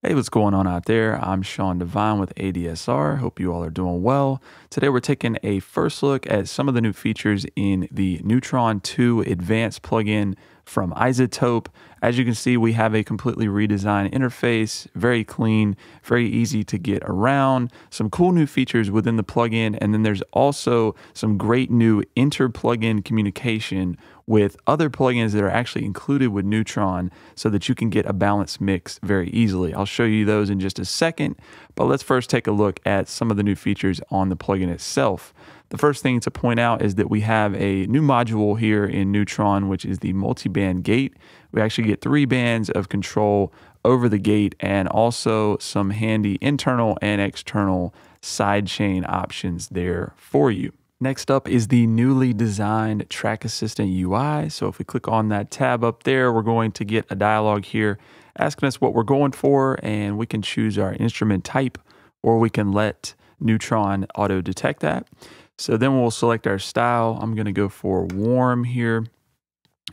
Hey, what's going on out there? I'm Sean Devine with ADSR. Hope you all are doing well. Today we're taking a first look at some of the new features in the Neutron 2 Advanced plugin from iZotope. As you can see, we have a completely redesigned interface, very clean, very easy to get around, some cool new features within the plugin, and then there's also some great new inter-plugin communication with other plugins that are actually included with Neutron so that you can get a balanced mix very easily. I'll show you those in just a second, but let's first take a look at some of the new features on the plugin itself. The first thing to point out is that we have a new module here in Neutron, which is the Multiband Gate. We actually get 3 bands of control over the gate and also some handy internal and external sidechain options there for you. Next up is the newly designed Track Assistant UI. So if we click on that tab up there, we're going to get a dialog here asking us what we're going for, and we can choose our instrument type, or we can let Neutron auto detect that. So then we'll select our style. I'm going to go for warm here,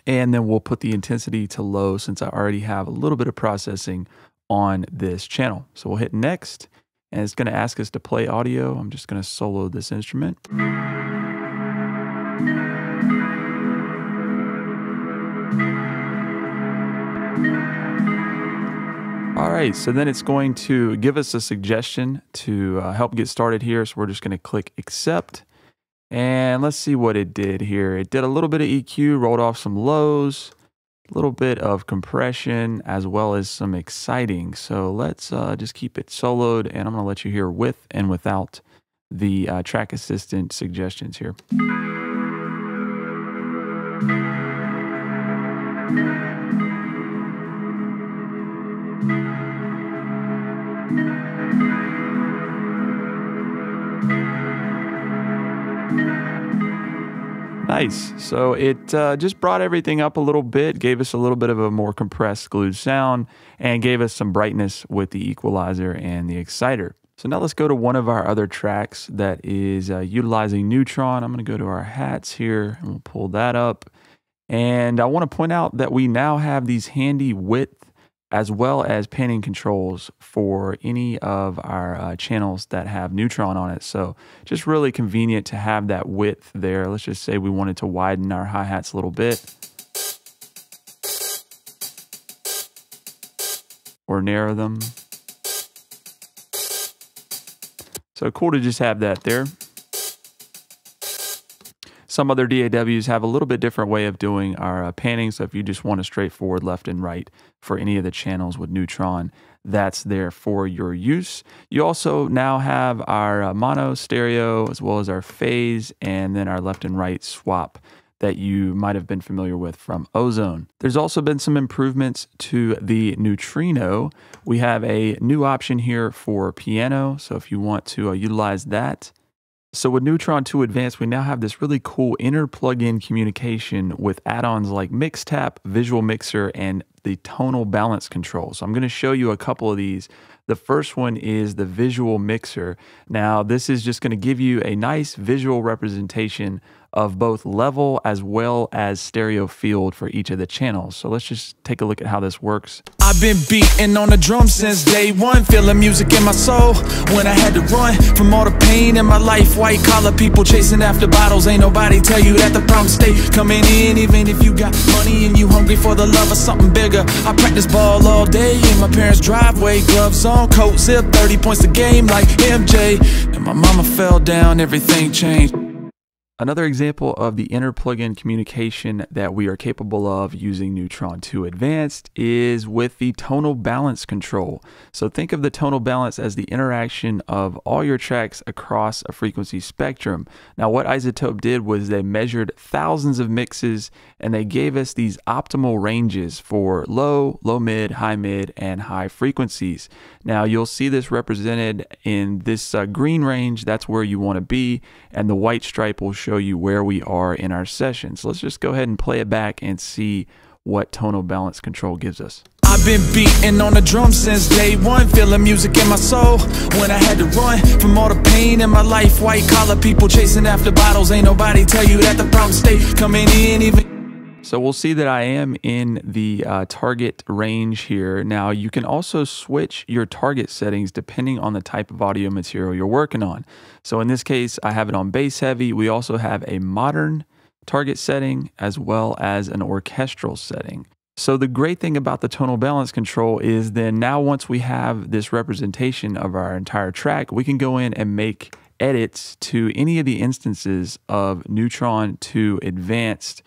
and then we'll put the intensity to low since I already have a little bit of processing on this channel. So we'll hit next, and it's going to ask us to play audio. I'm just going to solo this instrument. All right, so then it's going to give us a suggestion to help get started here. So we're just going to click accept. And let's see what it did here. It did a little bit of EQ, rolled off some lows, a little bit of compression, as well as some exciting. So let's just keep it soloed, and I'm going to let you hear with and without the Track Assistant suggestions here. Nice. So it just brought everything up a little bit, gave us a little bit of a more compressed, glued sound, and gave us some brightness with the equalizer and the exciter. So now let's go to one of our other tracks that is utilizing Neutron. I'm going to go to our hats here, and we'll pull that up. And I want to point out that we now have these handy width as well as panning controls for any of our channels that have Neutron on it. So just really convenient to have that width there. Let's just say we wanted to widen our hi-hats a little bit, or narrow them. So cool to just have that there. Some other DAWs have a little bit different way of doing our panning. So if you just want a straightforward left and right for any of the channels with Neutron, that's there for your use. You also now have our mono, stereo, as well as our phase, and then our left and right swap that you might have been familiar with from Ozone. There's also been some improvements to the Neutrino. We have a new option here for piano. So if you want to utilize that. So with Neutron 2 Advanced, we now have this really cool inner plug-in communication with add-ons like MixTap, Visual Mixer, and the Tonal Balance control. So I'm going to show you a couple of these. The first one is the Visual Mixer. Now, this is just going to give you a nice visual representation of both level as well as stereo field for each of the channels. So let's just take a look at how this works. I've been beating on the drum since day one, feeling music in my soul when I had to run from all the pain in my life. White collar people chasing after bottles, ain't nobody tell you that the problem stay coming in. Even if you got money and you hungry for the love of something bigger. I practice ball all day in my parents' driveway, gloves on, coat zip, 30 points a game like MJ. And my mama fell down, everything changed. Another example of the inner plugin communication that we are capable of using Neutron 2 Advanced is with the Tonal Balance control. So think of the Tonal Balance as the interaction of all your tracks across a frequency spectrum. Now what iZotope did was they measured thousands of mixes, and they gave us these optimal ranges for low, low mid, and high frequencies. Now you'll see this represented in this green range. That's where you want to be, and the white stripe will show you where we are in our session. So let's just go ahead and play it back and see what Tonal Balance control gives us. I've been beating on the drum since day one, feeling music in my soul when I had to run from all the pain in my life. White collar people chasing after bottles, ain't nobody tell you that the problem stay coming in. Even So we'll see that I am in the target range here. Now you can also switch your target settings depending on the type of audio material you're working on. So in this case, I have it on bass heavy. We also have a modern target setting as well as an orchestral setting. So the great thing about the tonal balance control is then now once we have this representation of our entire track, we can go in and make edits to any of the instances of Neutron 2 Advanced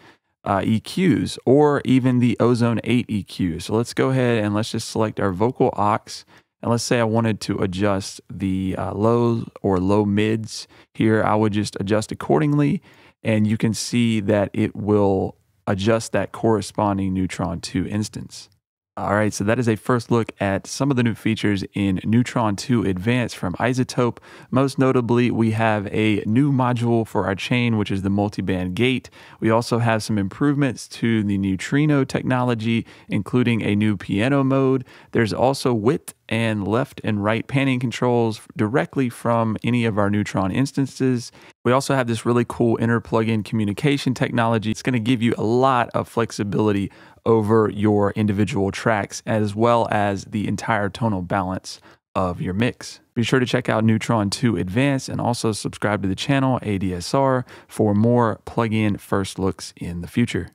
EQs or even the Ozone 8 EQ. So let's go ahead and let's just select our vocal aux. And let's say I wanted to adjust the lows or low mids here. I would just adjust accordingly. And you can see that it will adjust that corresponding Neutron 2 instance. All right, so that is a first look at some of the new features in Neutron 2 Advanced from iZotope. Most notably, we have a new module for our chain, which is the Multiband Gate. We also have some improvements to the Neutrino technology, including a new piano mode. There's also width and left and right panning controls directly from any of our Neutron instances. We also have this really cool inner plug-in communication technology. It's going to give you a lot of flexibility over your individual tracks as well as the entire tonal balance of your mix. Be sure to check out Neutron 2 Advanced and also subscribe to the channel ADSR for more plug-in first looks in the future.